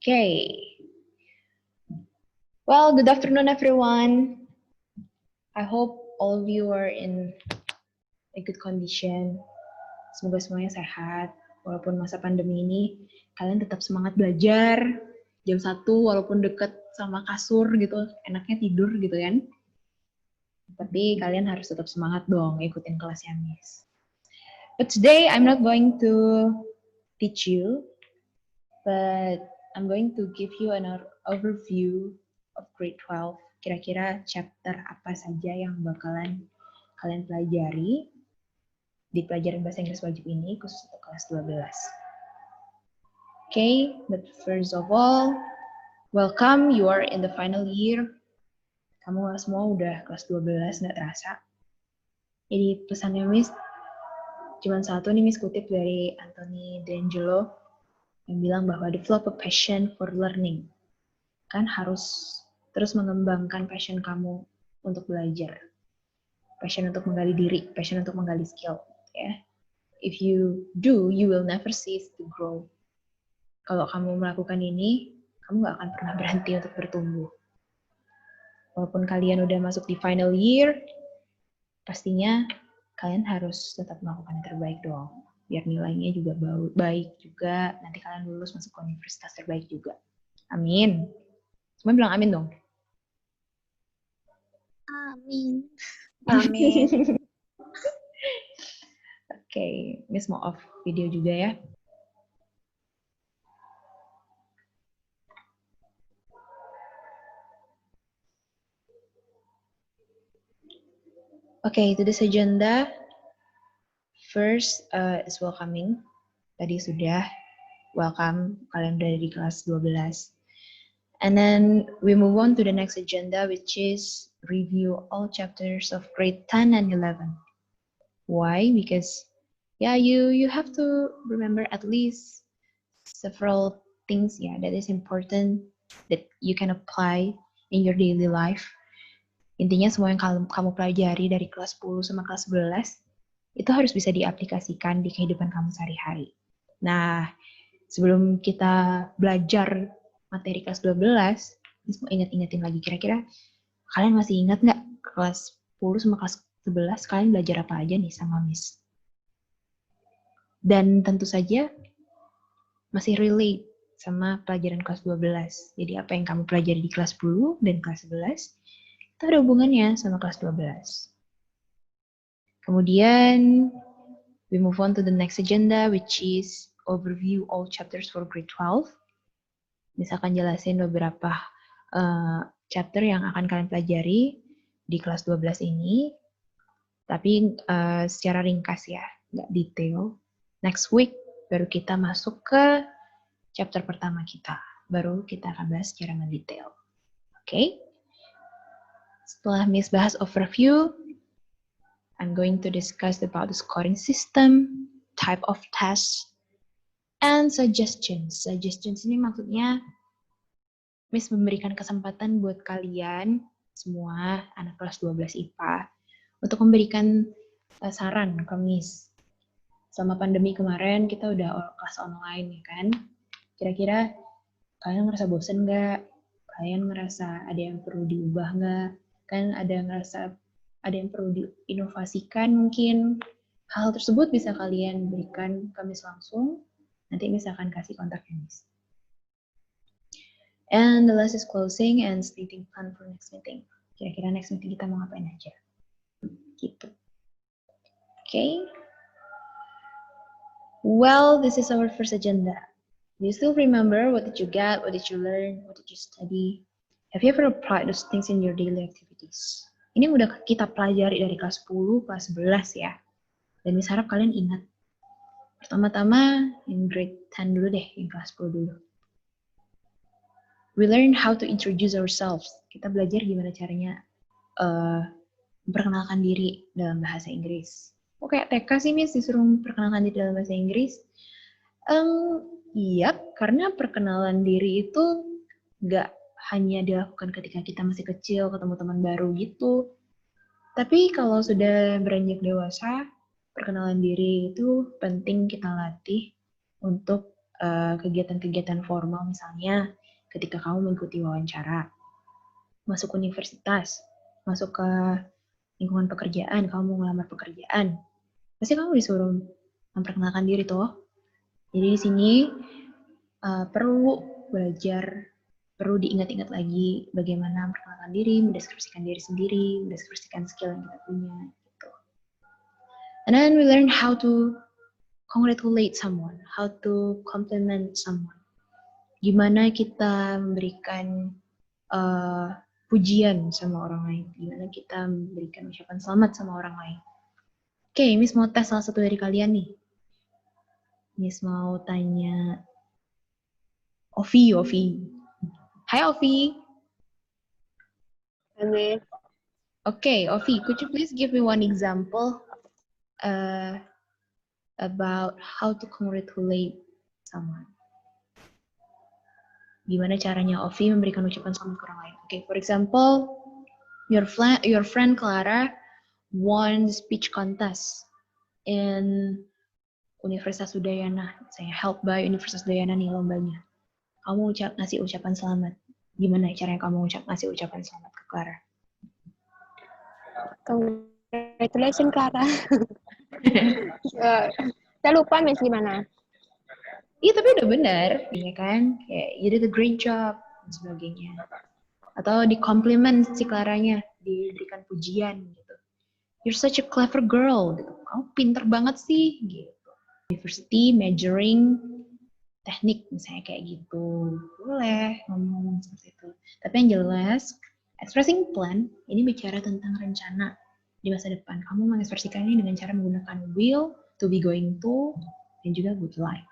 Okay. Well, good afternoon, everyone. I hope all of you are in a good condition. Semoga semuanya sehat. Walaupun masa pandemi ini, kalian tetap semangat belajar. Jam 1, walaupun deket sama kasur gitu, enaknya tidur gitu kan. Tapi kalian harus tetap semangat dong, ikutin kelasnya Miss. But today, I'm not going to teach you, but I'm going to give you an overview of grade 12. Kira-kira chapter apa saja yang bakalan kalian pelajari di pelajaran bahasa Inggris wajib ini khusus untuk kelas 12. Okay, but first of all, welcome, you are in the final year. Kamu semua udah kelas 12, nggak terasa. Jadi pesannya Miss, cuma satu nih Miss kutip dari Anthony D'Angelo yang bilang bahwa develop a passion for learning. Kan harus terus mengembangkan passion kamu untuk belajar. Passion untuk menggali diri, passion untuk menggali skill. Ya. If you do, you will never cease to grow. Kalau kamu melakukan ini, kamu nggak akan pernah berhenti untuk bertumbuh. Walaupun kalian udah masuk di final year, pastinya kalian harus tetap melakukan yang terbaik dong. Biar nilainya juga baik juga, nanti kalian lulus masuk ke universitas terbaik juga. Amin. Semua bilang amin dong. Amin. Amin. Oke, Miss mau off video juga ya. Okay, today's agenda. First is welcoming. Tadi sudah welcome, kalian udah di kelas 12. And then we move on to the next agenda, which is review all chapters of grade 10 and 11. Why? Because you have to remember at least several things that is important that you can apply in your daily life. Intinya semua yang kamu pelajari dari kelas 10 sama kelas 11 itu harus bisa diaplikasikan di kehidupan kamu sehari-hari. Nah, sebelum kita belajar materi kelas 12, Miss mau ingat-ingatin lagi kira-kira kalian masih ingat nggak kelas 10 sama kelas 11 kalian belajar apa aja nih sama Miss? Dan tentu saja masih relate sama pelajaran kelas 12. Jadi apa yang kamu pelajari di kelas 10 dan kelas 11 itu ada hubungannya sama kelas 12. Kemudian we move on to the next agenda, which is overview all chapters for grade 12. Misalkan jelasin beberapa chapter yang akan kalian pelajari di kelas 12 ini, tapi secara ringkas ya, nggak detail. Next week baru kita masuk ke chapter pertama kita, baru kita akan bahas secara mendetail. Oke? Setelah Miss bahas overview, I'm going to discuss about the scoring system, type of tests, and suggestions. Suggestions ini maksudnya Miss memberikan kesempatan buat kalian semua anak kelas 12 IPA untuk memberikan saran ke Miss. Selama pandemi kemarin kita udah kelas online ya kan. Kira-kira kalian ngerasa bosen nggak? Kalian ngerasa ada yang perlu diubah nggak? Kan ada ngerasa ada yang perlu diinovasikan mungkin. Hal tersebut bisa kalian berikan ke Miss langsung. Nanti Miss akan kasih kontaknya Miss. And the last is closing and stating plan for next meeting. Kira-kira next meeting kita mau ngapain aja. Gitu. Okay. Well, this is our first agenda. Do you still remember what did you get, what did you learn, what did you study? Have you ever applied those things in your daily activities? Ini udah kita pelajari dari kelas 10, kelas 11 ya. Dan Miss harap kalian ingat. Pertama-tama in grade 10 dulu deh, yang kelas 10 dulu. We learn how to introduce ourselves. Kita belajar gimana caranya memperkenalkan diri dalam bahasa Inggris. Oh, kayak TK sih Miss disuruh memperkenalkan diri dalam bahasa Inggris. Iya, karena perkenalan diri itu nggak hanya dilakukan ketika kita masih kecil, ketemu teman baru gitu. Tapi kalau sudah beranjak dewasa, perkenalan diri itu penting kita latih untuk kegiatan-kegiatan formal misalnya ketika kamu mengikuti wawancara, masuk universitas, masuk ke lingkungan pekerjaan, kamu mau ngelamar pekerjaan, pasti kamu disuruh memperkenalkan diri toh. Jadi di sini perlu belajar, perlu diingat-ingat lagi bagaimana memperkenalkan diri, mendeskripsikan diri sendiri, mendeskripsikan skill yang kita punya. Gitu. And then we learn how to congratulate someone, how to compliment someone. Gimana kita memberikan pujian sama orang lain, gimana kita memberikan ucapan selamat sama orang lain. Oke, Miss mau tes salah satu dari kalian nih. Miss mau tanya Ovi. Hai Ovi. Oke. Okay, Ovi, could you please give me one example about how to congratulate someone? Gimana caranya Ovi memberikan ucapan selamat ke orang lain? Okay, for example, your friend Clara won the speech contest in Universitas Udayana. Saya help by Universitas Udayana nih lombanya. Kamu ngasih ucapan selamat. Gimana caranya kamu ngasih ucapan selamat ke Clara? Congratulations, Clara. Saya lupa, Miss, gimana? Iya, tapi udah benar, ya kan? Kayak, you did a great job, dan sebagainya. Atau di compliment si Claranya, diberikan pujian, gitu. You're such a clever girl, gitu. Kamu pinter banget sih, gitu. University, majoring, teknik, misalnya kayak gitu. Boleh ngomong seperti itu. Tapi yang jelas, expressing plan, ini bicara tentang rencana di masa depan. Kamu mengekspresikannya dengan cara menggunakan will, to be going to, dan juga would like.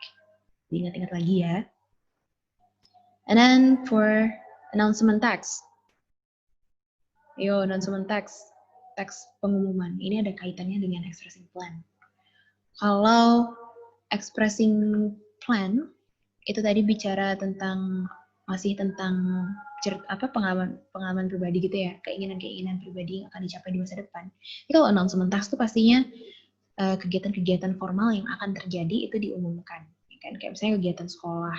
Diingat-ingat lagi ya. And then for announcement text. Announcement text. Teks pengumuman. Ini ada kaitannya dengan expressing plan. Kalau expressing plan, itu tadi bicara tentang, masih tentang pengalaman pribadi gitu ya. Keinginan-keinginan pribadi yang akan dicapai di masa depan. Jadi kalau announcement text itu pastinya kegiatan-kegiatan formal yang akan terjadi itu diumumkan. Kan kayak misalnya kegiatan sekolah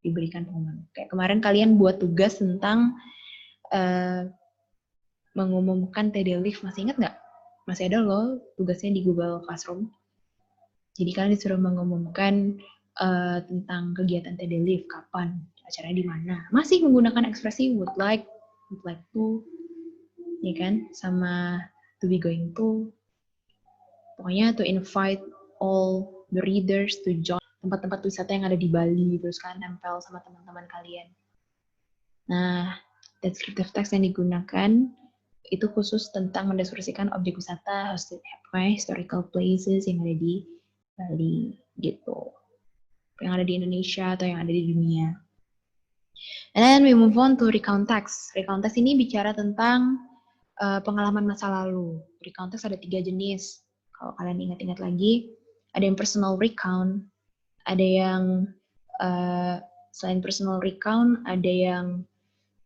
diberikan pengumuman. Kayak kemarin kalian buat tugas tentang mengumumkan TD Live, masih ingat nggak? Masih ada loh tugasnya di Google Classroom. Jadi kalian disuruh mengumumkan tentang kegiatan TD Live, kapan, acaranya di mana. Masih menggunakan ekspresi would like to, ya kan? Sama to be going to. Pokoknya to invite all the readers to join tempat-tempat wisata yang ada di Bali, terus kalian nempel sama teman-teman kalian. Nah, descriptive text yang digunakan itu khusus tentang mendeskripsikan objek wisata, historical places yang ada di Bali, gitu. Yang ada di Indonesia atau yang ada di dunia. And then we move on to recount text. Recount text ini bicara tentang pengalaman masa lalu. Recount text ada 3 jenis. Kalau kalian ingat-ingat lagi, ada yang personal recount, ada yang selain personal recount, ada yang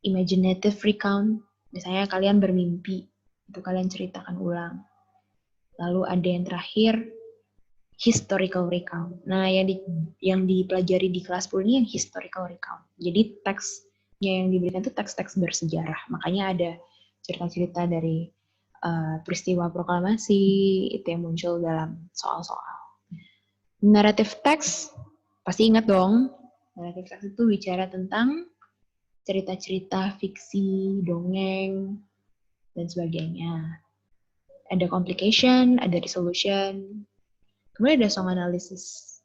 imaginative recount. Misalnya kalian bermimpi, itu kalian ceritakan ulang. Lalu ada yang terakhir, historical recount. Nah, yang dipelajari di kelas 10 ini yang historical recount. Jadi teksnya yang diberikan itu teks-teks bersejarah. Makanya ada cerita-cerita dari peristiwa proklamasi, itu yang muncul dalam soal-soal. Narrative text, pasti ingat dong, narrative text itu bicara tentang cerita-cerita fiksi, dongeng, dan sebagainya. Ada complication, ada resolution, kemudian ada song analysis.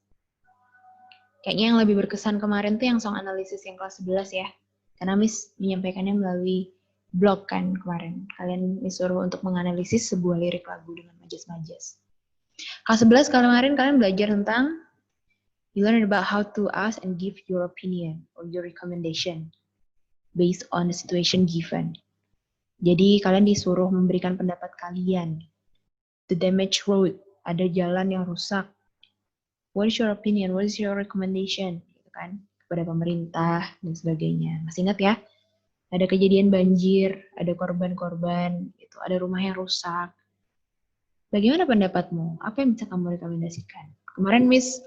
Kayaknya yang lebih berkesan kemarin tuh yang song analysis yang kelas 11 ya. Karena Miss menyampaikannya melalui blog kan kemarin. Kalian disuruh untuk menganalisis sebuah lirik lagu dengan majas-majas. Kelas 11 kemarin kalian belajar tentang you learn about how to ask and give your opinion or your recommendation based on the situation given. Jadi kalian disuruh memberikan pendapat kalian. The damaged road, ada jalan yang rusak. What is your opinion? What is your recommendation? Gitu kan, kepada pemerintah dan sebagainya. Masih ingat ya? Ada kejadian banjir, ada korban-korban, gitu, ada rumah yang rusak. Bagaimana pendapatmu? Apa yang bisa kamu rekomendasikan? Kemarin Miss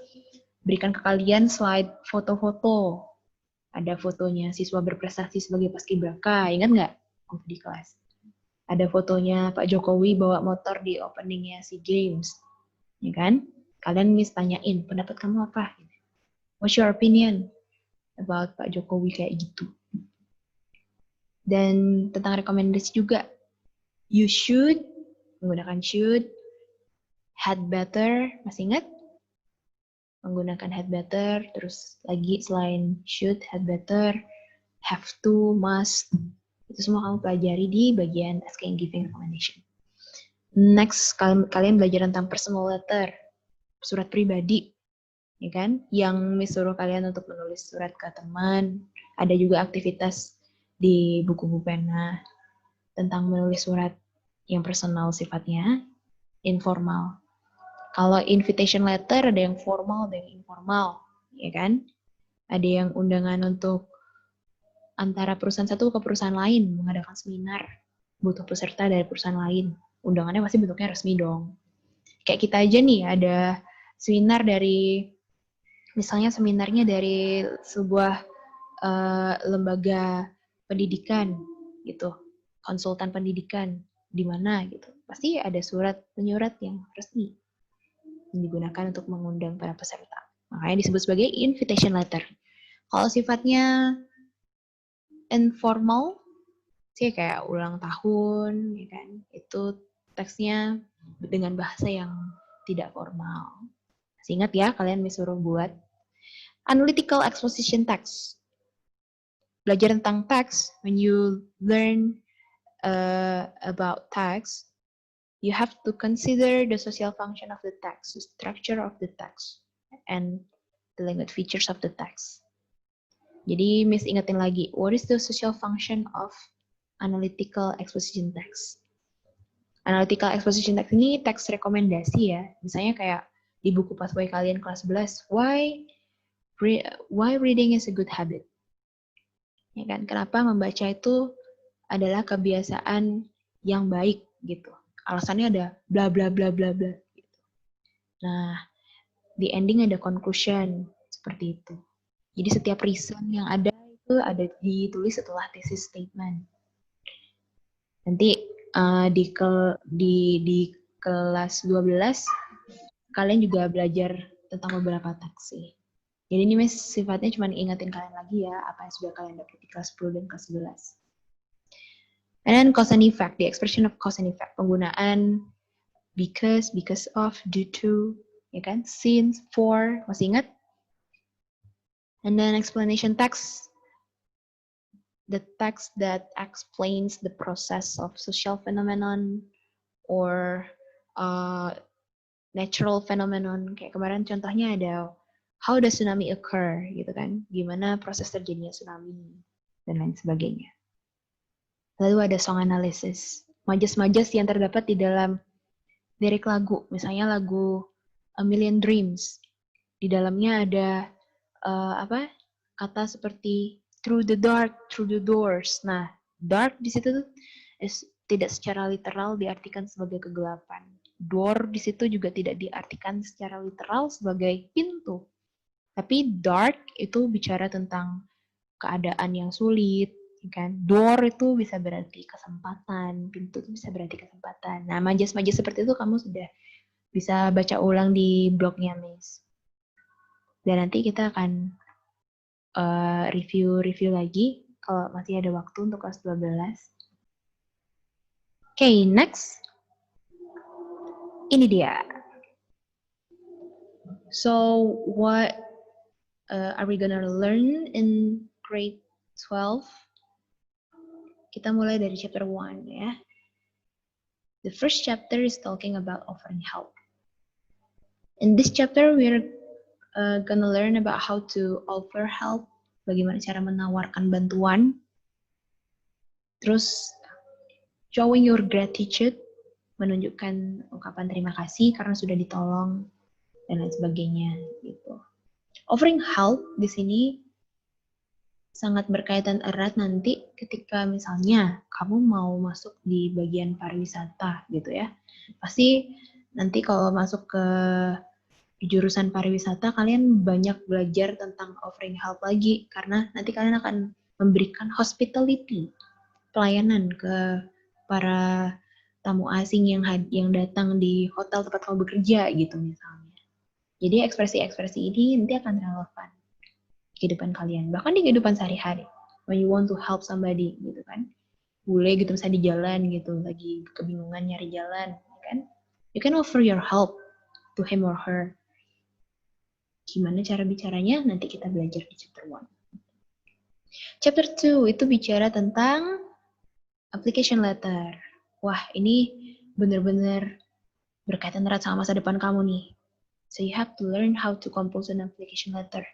berikan ke kalian slide foto-foto. Ada fotonya siswa berprestasi sebagai paskibraka, ingat nggak waktu di kelas? Ada fotonya Pak Jokowi bawa motor di openingnya SEA Games, ya kan? Kalian Miss tanyain, pendapat kamu apa? What's your opinion about Pak Jokowi kayak gitu? Dan tentang rekomendasi juga, you should, menggunakan should, had better, masih ingat? Menggunakan had better, terus lagi selain should, had better, have to, must, itu semua kamu pelajari di bagian asking and giving recommendation. Next, kalian belajar tentang personal letter, surat pribadi, ya kan? Yang Miss suruh kalian untuk menulis surat ke teman. Ada juga aktivitas di buku pena tentang menulis surat yang personal sifatnya, informal. Kalau invitation letter ada yang formal, ada yang informal, ya kan? Ada yang undangan untuk antara perusahaan satu ke perusahaan lain mengadakan seminar, butuh peserta dari perusahaan lain. Undangannya pasti bentuknya resmi dong. Kayak kita aja nih ada seminar dari, misalnya seminarnya dari sebuah lembaga pendidikan gitu, konsultan pendidikan di mana gitu. Pasti ada surat penyurat yang resmi yang digunakan untuk mengundang para peserta. Makanya disebut sebagai invitation letter. Kalau sifatnya informal, sih kayak ulang tahun, ya kan? Itu teksnya dengan bahasa yang tidak formal. Masih ingat ya, kalian disuruh buat analytical exposition text. Belajar tentang text, when you learn about text, you have to consider the social function of the text, the structure of the text, and the language features of the text. Jadi, Miss ingetin lagi, what is the social function of analytical exposition text? Analytical exposition text ini teks rekomendasi ya. Misalnya kayak di buku pathway kalian kelas 11, why reading is a good habit? Ya kan? Kenapa membaca itu adalah kebiasaan yang baik gitu. Alasannya ada bla bla bla bla bla gitu. Nah, di ending ada conclusion seperti itu. Jadi setiap reason yang ada itu ada ditulis setelah thesis statement. Nanti di kelas 12 kalian juga belajar tentang beberapa teks sih. Jadi ini Miss sifatnya cuma ingetin kalian lagi ya apa yang sudah kalian dapat di kelas 10 dan kelas 11. And then cause and effect, the expression of cause and effect, penggunaan because of, due to, ya kan, since, for, masih ingat? And then explanation text, the text that explains the process of social phenomenon or natural phenomenon. Kayak kemarin contohnya ada how does tsunami occur, gitu kan? Gimana proses terjadinya tsunami dan lain sebagainya. Lalu ada song analysis, majas-majas yang terdapat di dalam lirik lagu, misalnya lagu A Million Dreams. Di dalamnya ada kata seperti through the dark, through the doors. Nah, dark di situ tidak secara literal diartikan sebagai kegelapan. Door di situ juga tidak diartikan secara literal sebagai pintu. Tapi dark itu bicara tentang keadaan yang sulit, kan? Door itu bisa berarti kesempatan, pintu itu bisa berarti kesempatan. Nah, majas-majas seperti itu kamu sudah bisa baca ulang di blognya Miss. Dan nanti kita akan review lagi kalau masih ada waktu untuk kelas 12. Okay, next. Ini dia. So, what are we gonna learn in grade 12? Kita mulai dari chapter 1 ya. The first chapter is talking about offering help. In this chapter, we're gonna learn about how to offer help, bagaimana cara menawarkan bantuan. Terus, showing your gratitude, menunjukkan ungkapan terima kasih karena sudah ditolong dan lain sebagainya gitu. Offering help di sini sangat berkaitan erat nanti ketika misalnya kamu mau masuk di bagian pariwisata gitu ya. Pasti nanti kalau masuk ke di jurusan pariwisata kalian banyak belajar tentang offering help lagi karena nanti kalian akan memberikan hospitality, pelayanan ke para tamu asing yang datang di hotel tempat kamu bekerja gitu misalnya. Jadi ekspresi-ekspresi ini nanti akan relevan kehidupan kalian, bahkan di kehidupan sehari-hari. When you want to help somebody gitu kan, boleh gitu misalnya di jalan gitu, lagi kebingungan nyari jalan, kan? You can offer your help to him or her. Gimana cara bicaranya? Nanti kita belajar di chapter 1. Chapter 2 itu bicara tentang application letter. Wah, ini benar-benar berkaitan erat sama masa depan kamu nih. So you have to learn how to compose an application letter.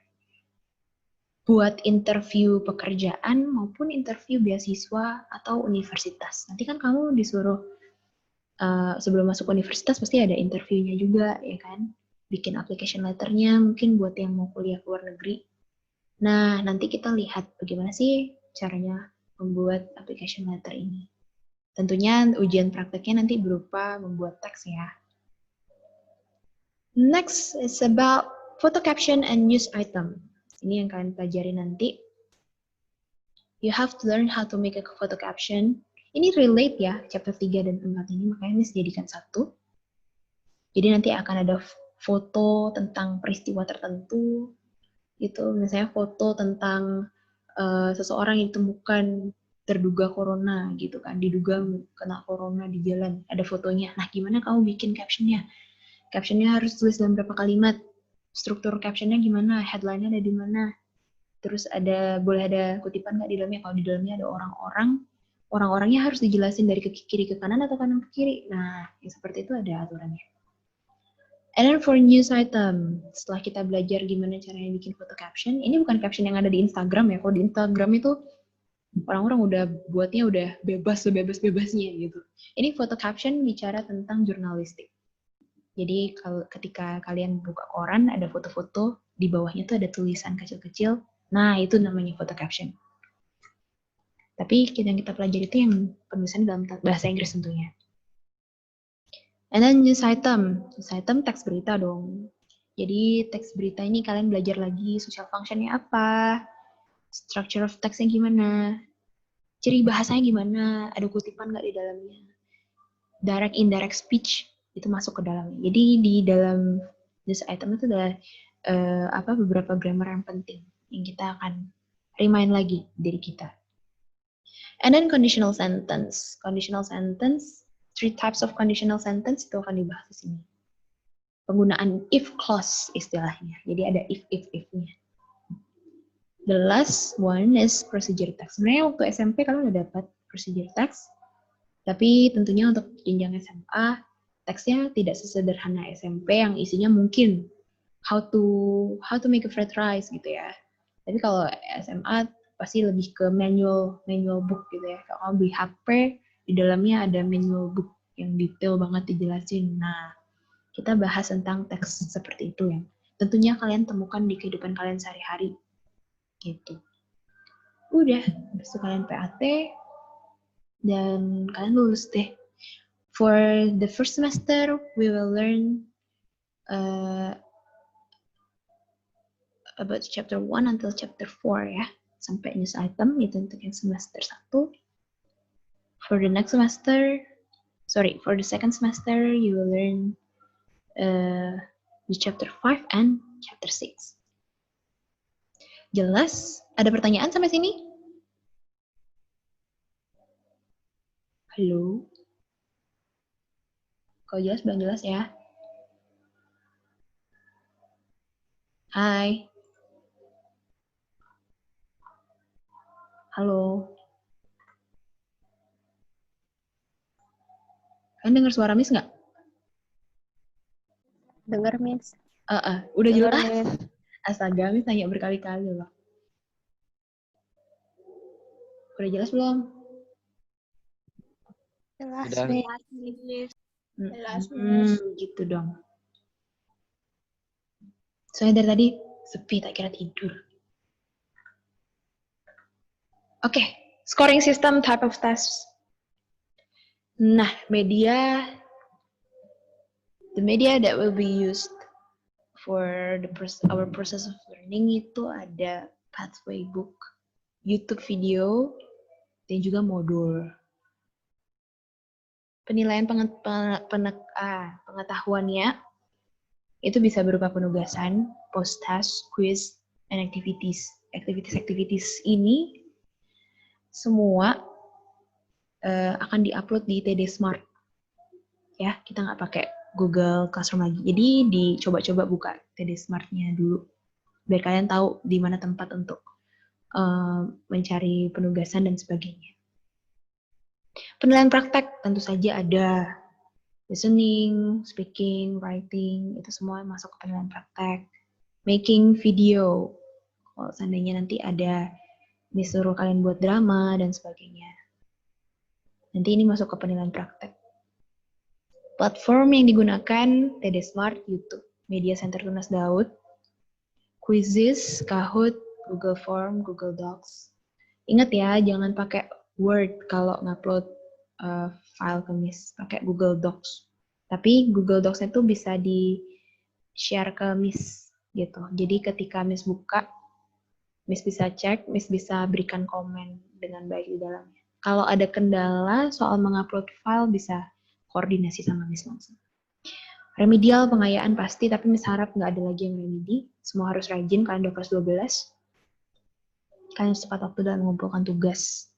Buat interview pekerjaan maupun interview beasiswa atau universitas. Nanti kan kamu disuruh sebelum masuk universitas pasti ada interviewnya juga, ya kan? Bikin application letternya mungkin buat yang mau kuliah ke luar negeri. Nah, nanti kita lihat bagaimana sih caranya membuat application letter ini. Tentunya ujian prakteknya nanti berupa membuat teks ya. Next is about photo caption and news item. Ini yang kalian pelajari nanti. You have to learn how to make a photo caption. Ini relate ya, chapter 3 dan 4 ini, makanya ini dijadikan satu. Jadi nanti akan ada foto tentang peristiwa tertentu, itu misalnya foto tentang seseorang yang ditemukan terduga corona gitu kan, diduga kena corona di jalan, ada fotonya. Nah, gimana kamu bikin captionnya? Captionnya harus tulis dalam berapa kalimat? Struktur captionnya gimana? Headline-nya ada di mana? Terus boleh ada kutipan nggak di dalamnya? Kalau di dalamnya ada orang-orangnya harus dijelasin dari ke kiri ke kanan atau kanan ke kiri. Nah, yang seperti itu ada aturannya. And then for news item, setelah kita belajar gimana caranya bikin foto caption, ini bukan caption yang ada di Instagram ya. Kalau di Instagram itu orang-orang udah buatnya udah bebas-bebasnya gitu. Ini foto caption bicara tentang jurnalistik. Jadi ketika kalian buka koran, ada foto-foto, di bawahnya tuh ada tulisan kecil-kecil. Nah, itu namanya foto caption. Tapi yang kita pelajari itu yang penulisan dalam bahasa Inggris tentunya. And then news item teks berita dong. Jadi teks berita ini kalian belajar lagi social functionnya apa, structure of text-nya gimana, ciri bahasanya gimana, ada kutipan nggak di dalamnya, direct indirect speech itu masuk ke dalamnya. Jadi di dalam news item itu ada beberapa grammar yang penting yang kita akan remind lagi diri kita. And then conditional sentence, 3 types of conditional sentence itu akan dibahas di sini. Penggunaan if clause istilahnya. Jadi ada if-nya. The last one is procedure text. Sebenarnya waktu SMP kalian udah dapat procedure text, tapi tentunya untuk jenjang SMA, teksnya tidak sesederhana SMP yang isinya mungkin how to make a fried rice gitu ya. Tapi kalau SMA pasti lebih ke manual book gitu ya. Kalau kamu beli HP, di dalamnya ada manual book yang detail banget dijelasin. Nah, kita bahas tentang teks seperti itu yang tentunya kalian temukan di kehidupan kalian sehari-hari. Gitu. Udah, habis itu kalian PAT, dan kalian lulus deh. For the first semester, we will learn about chapter 1 until chapter 4 ya. Sampai news item, itu untuk yang semester 1. For the second semester, you will learn the chapter 5 and chapter 6. Jelas? Ada pertanyaan sampai sini? Halo? Kalau jelas, bilang jelas ya. Hai. Halo. Kalian dengar suara Miss nggak? Dengar, Miss. Udah Dengar, jelas? Miss. Astaga, Miss tanya berkali-kali loh. Udah jelas belum? Jelas, Miss. Jelas, Miss. Gitu dong. Soalnya dari tadi sepi, tak kira tidur. Oke, scoring system, type of test. Nah, the media that will be used for our process of learning itu ada pathway book, YouTube video, dan juga modul. Penilaian pengetahuannya itu bisa berupa penugasan, post-task, quiz, and activities. Activities ini semua akan diupload di TD Smart. Ya, kita nggak pakai Google Classroom lagi. Jadi dicoba-coba buka TD Smart-nya dulu, biar kalian tahu di mana tempat untuk mencari penugasan dan sebagainya. Penilaian praktek tentu saja ada. Listening, speaking, writing, itu semua masuk ke penilaian praktek. Making video, kalau seandainya nanti ada disuruh kalian buat drama dan sebagainya. Nanti ini masuk ke penilaian praktek. Platform yang digunakan TD Smart, YouTube, Media Center Tunas Daud, Quizzes, Kahoot, Google Form, Google Docs. Ingat ya, jangan pakai Word kalau ngupload file ke Miss, pakai Google Docs. Tapi Google Docs itu bisa di-share ke Miss gitu. Jadi ketika Miss buka, Miss bisa cek, Miss bisa berikan komen dengan baik di dalamnya. Kalau ada kendala soal mengupload file, bisa koordinasi sama Miss langsung. Remedial, pengayaan pasti, tapi Miss harap nggak ada lagi yang remedi. Semua harus rajin, kalian udah kelas 12. Kalian cepat waktu dalam mengumpulkan tugas.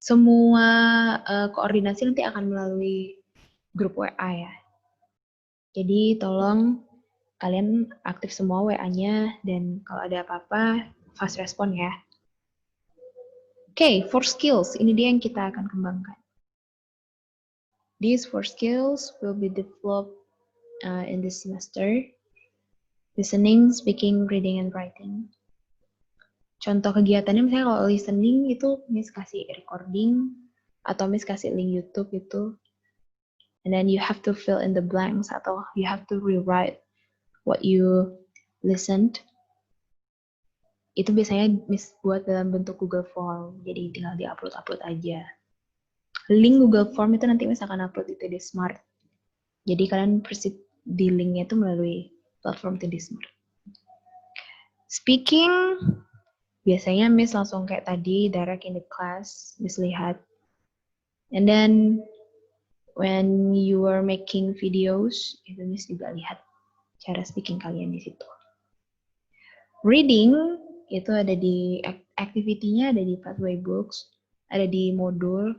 Semua koordinasi nanti akan melalui grup WA ya. Jadi tolong kalian aktif semua WA-nya, dan kalau ada apa-apa, fast respon ya. Oke, 4 skills. Ini dia yang kita akan kembangkan. These 4 skills will be developed in this semester. Listening, speaking, reading, and writing. Contoh kegiatannya misalnya kalau listening itu Miss kasih recording atau Miss kasih link YouTube itu. And then you have to fill in the blanks atau you have to rewrite what you listened. Itu biasanya Miss buat dalam bentuk Google Form. Jadi tinggal di-upload aja. Link Google Form itu nanti Miss akan upload di TD Smart. Jadi kalian persis di linknya itu melalui platform TD Smart. Speaking, biasanya Miss langsung kayak tadi, direct in the class, Miss lihat. And then, when you are making videos, itu Miss juga lihat cara speaking kalian di situ. Reading, itu ada di activity-nya, ada di pathway books, ada di modul,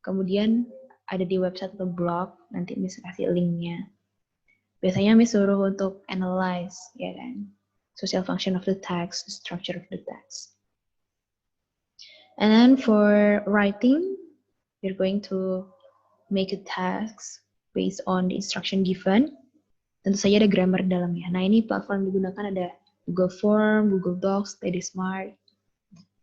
kemudian ada di website atau blog, nanti Miss kasih linknya. Biasanya Miss suruh untuk analyze, ya kan? Social function of the text, structure of the text. And then for writing, you're going to make a text based on the instruction given. Tentu saja ada grammar di dalamnya. Nah, ini platform digunakan ada Google Form, Google Docs, TD Smart,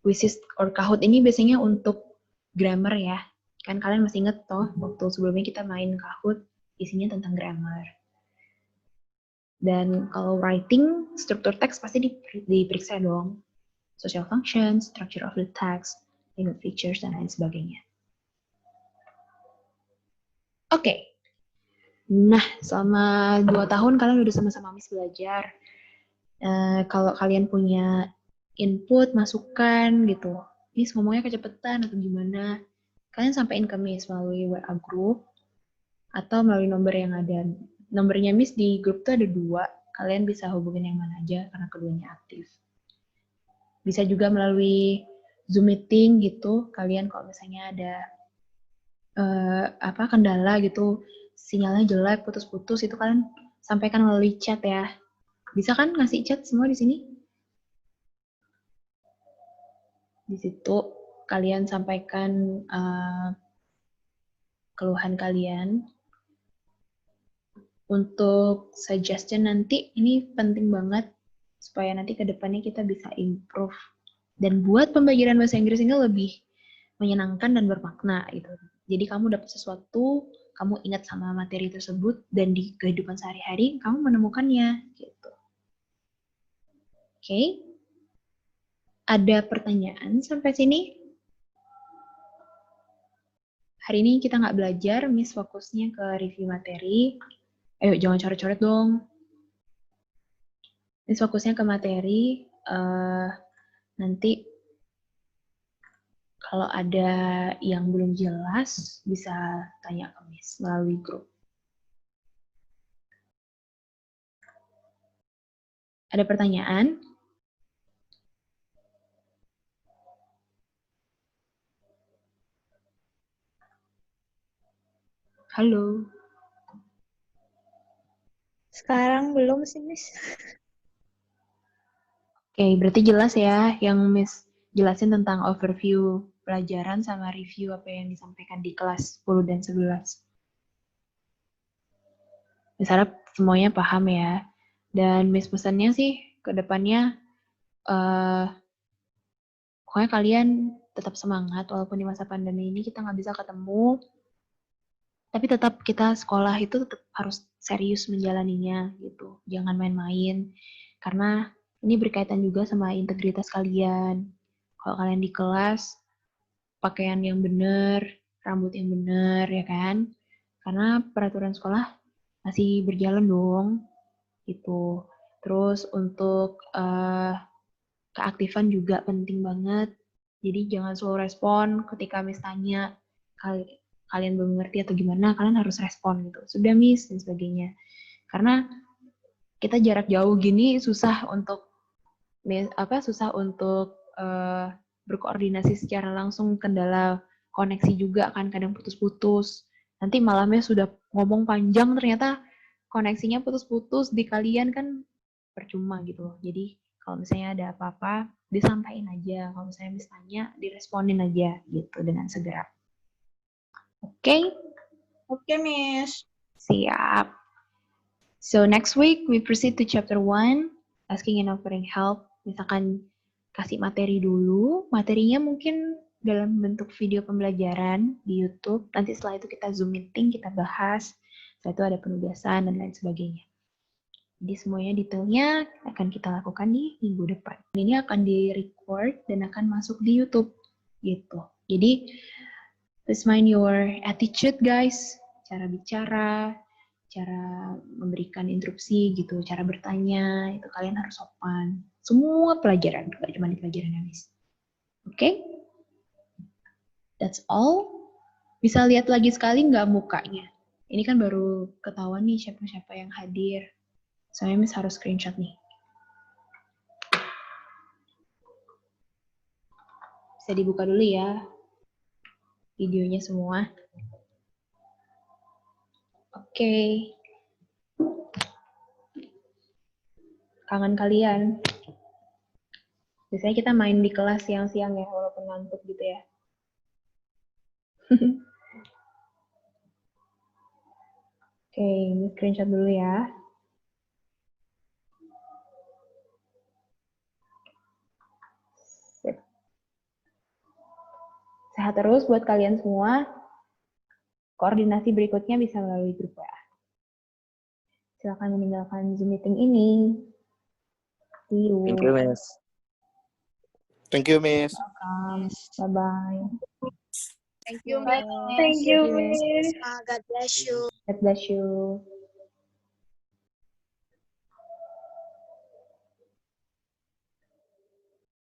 Quizzes, or Kahoot. Ini biasanya untuk grammar ya. Kan kalian masih inget toh, waktu sebelumnya kita main Kahoot, isinya tentang grammar. Dan kalau writing, struktur teks pasti diperiksa dong. Social functions, structure of the text, language features, dan lain sebagainya. Oke. Nah, selama 2 tahun kalian udah sama-sama Miss belajar. Kalau kalian punya input, masukan gitu, Miss ngomongnya kecepatan atau gimana, kalian sampaikan ke Miss melalui WA group atau melalui nomor yang ada. Nomornya Miss di grup tuh ada 2, kalian bisa hubungin yang mana aja karena keduanya aktif. Bisa juga melalui Zoom meeting gitu, kalian kalau misalnya ada kendala gitu, sinyalnya jelek, putus-putus, itu kalian sampaikan melalui chat ya. Bisa kan ngasih chat semua di sini? Di situ kalian sampaikan keluhan kalian. Untuk suggestion nanti, ini penting banget supaya nanti ke depannya kita bisa improve dan buat pembelajaran bahasa Inggris ini lebih menyenangkan dan bermakna gitu. Jadi kamu dapat sesuatu, kamu ingat sama materi tersebut, dan di kehidupan sehari-hari kamu menemukannya gitu. Oke. Ada pertanyaan sampai sini? Hari ini kita nggak belajar, Miss fokusnya ke review materi. Ayo, jangan coret-coret dong. Miss fokusnya ke materi. Nanti kalau ada yang belum jelas, bisa tanya ke Miss melalui grup. Ada pertanyaan? Halo. Sekarang belum sih, Miss. Oke, berarti jelas ya yang Miss jelasin tentang overview pelajaran sama review apa yang disampaikan di kelas 10 dan 11. Miss harap semuanya paham ya. Dan Miss pesannya sih ke depannya pokoknya kalian tetap semangat walaupun di masa pandemi ini kita nggak bisa ketemu. Tapi tetap kita sekolah itu tetap harus serius menjalaninya gitu. Jangan main-main. Karena ini berkaitan juga sama integritas kalian. Kalau kalian di kelas, pakaian yang benar, rambut yang benar, ya kan? Karena peraturan sekolah masih berjalan dong. Gitu. Terus untuk keaktifan juga penting banget. Jadi jangan slow respon ketika Miss tanya, kalian belum ngerti atau gimana, kalian harus respon gitu. Sudah Miss dan sebagainya. Karena kita jarak jauh gini susah untuk berkoordinasi secara langsung, kendala koneksi juga kan kadang putus-putus. Nanti malamnya sudah ngomong panjang ternyata koneksinya putus-putus di kalian kan percuma gitu. Jadi kalau misalnya ada apa-apa disampaikan aja. Kalau misalnya Miss tanya diresponin aja gitu dengan segera. Oke? Oke, Miss. Siap. So next week we proceed to chapter 1, asking and offering help. Misalkan kasih materi dulu, materinya mungkin dalam bentuk video pembelajaran di YouTube. Nanti setelah itu kita Zoom meeting, kita bahas. Setelah itu ada penugasan dan lain sebagainya. Jadi semuanya detailnya akan kita lakukan di minggu depan. Ini akan di-record dan akan masuk di YouTube gitu. Jadi please mind your attitude guys, cara bicara, cara memberikan instruksi gitu, cara bertanya, itu kalian harus sopan. Semua pelajaran, gak cuma di pelajaran Miss. Oke? That's all. Bisa lihat lagi sekali nggak mukanya? Ini kan baru ketahuan nih siapa-siapa yang hadir. Soalnya Miss harus screenshot nih. Bisa dibuka dulu ya videonya semua. Oke. Kangen kalian. Biasanya kita main di kelas siang-siang ya, walaupun ngantuk gitu ya. Oke, ini screenshot dulu ya. Sip. Sehat terus buat kalian semua. Koordinasi berikutnya bisa melalui grup WA. Silakan meninggalkan Zoom meeting ini. See you. Thank you, Miss. Thank you, Miss. Welcome. Bye-bye. Thank you, Miss. Thank you, Miss. God bless you. God bless you.